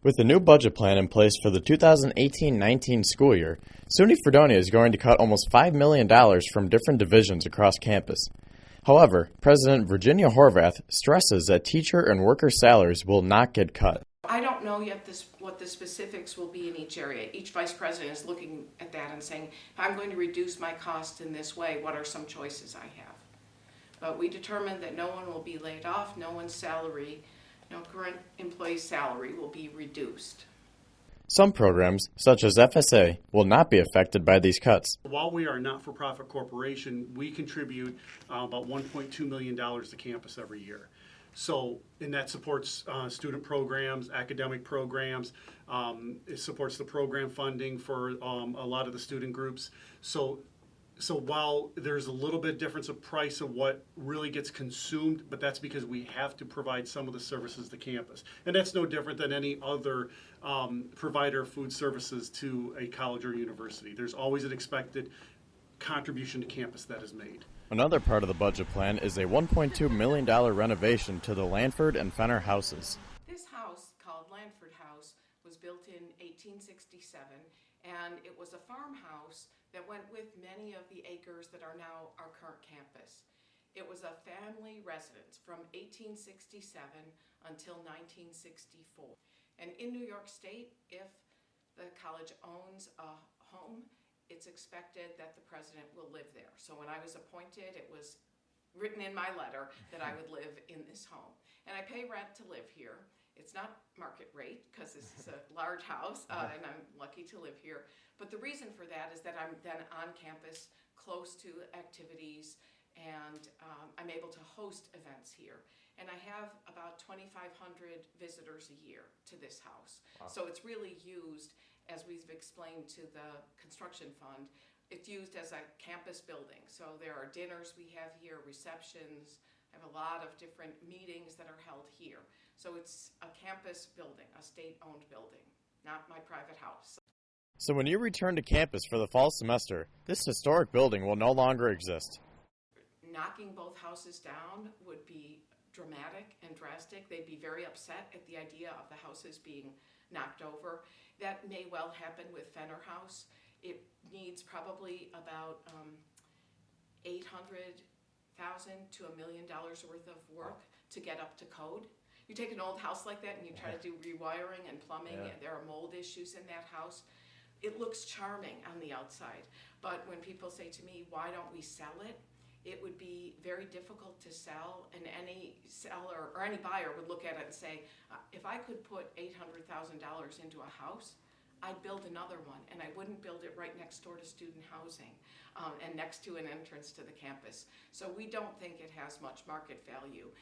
With the new budget plan in place for the 2018-19 school year, SUNY Fredonia is going to cut almost $5 million from different divisions across campus. However, President Virginia Horvath stresses that teacher and worker salaries will not get cut. I don't know yet what the specifics will be in each area. Each vice president is looking at that and saying, if I'm going to reduce my cost in this way, what are some choices I have? But we determined that no one will be laid off, no current employee's salary will be reduced. Some programs, such as FSA, will not be affected by these cuts. While we are a not-for-profit corporation, we contribute about $1.2 million to campus every year. So, and that supports student programs, academic programs. It supports the program funding for a lot of the student groups. So while there's a little bit difference of price of what really gets consumed, but that's because we have to provide some of the services to campus. And that's no different than any other provider of food services to a college or university. There's always an expected contribution to campus that is made. Another part of the budget plan is a $1.2 million renovation to the Lanford and Fenner houses. This house, called Lanford House, was built in 1867, and it was a farmhouse that went with many of the acres that are now our current campus. It was a family residence from 1867 until 1964. And in New York State, if the college owns a home, it's expected that the president will live there. So when I was appointed, it was written in my letter that I would live in this home. And I pay rent to live here. It's not market rate because this is a large house and I'm lucky to live here. But the reason for that is that I'm then on campus, close to activities, and I'm able to host events here. And I have about 2,500 visitors a year to this house. Wow. So it's really used, as we've explained to the construction fund, it's used as a campus building. So there are dinners we have here, receptions. I have a lot of different meetings that are held here. So it's a campus building, a state-owned building, not my private house. So when you return to campus for the fall semester, this historic building will no longer exist. Knocking both houses down would be dramatic and drastic. They'd be very upset at the idea of the houses being knocked over. That may well happen with Fenner House. It needs probably about $800,000 to $1 million worth of work to get up to code. You take an old house like that and you try to do rewiring and plumbing, and there are mold issues in that house. It looks charming on the outside, but when people say to me, why don't we sell it? It would be very difficult to sell, and any seller or any buyer would look at it and say, if I could put $800,000 into a house, I'd build another one, and I wouldn't build it right next door to student housing and next to an entrance to the campus. So we don't think it has much market value.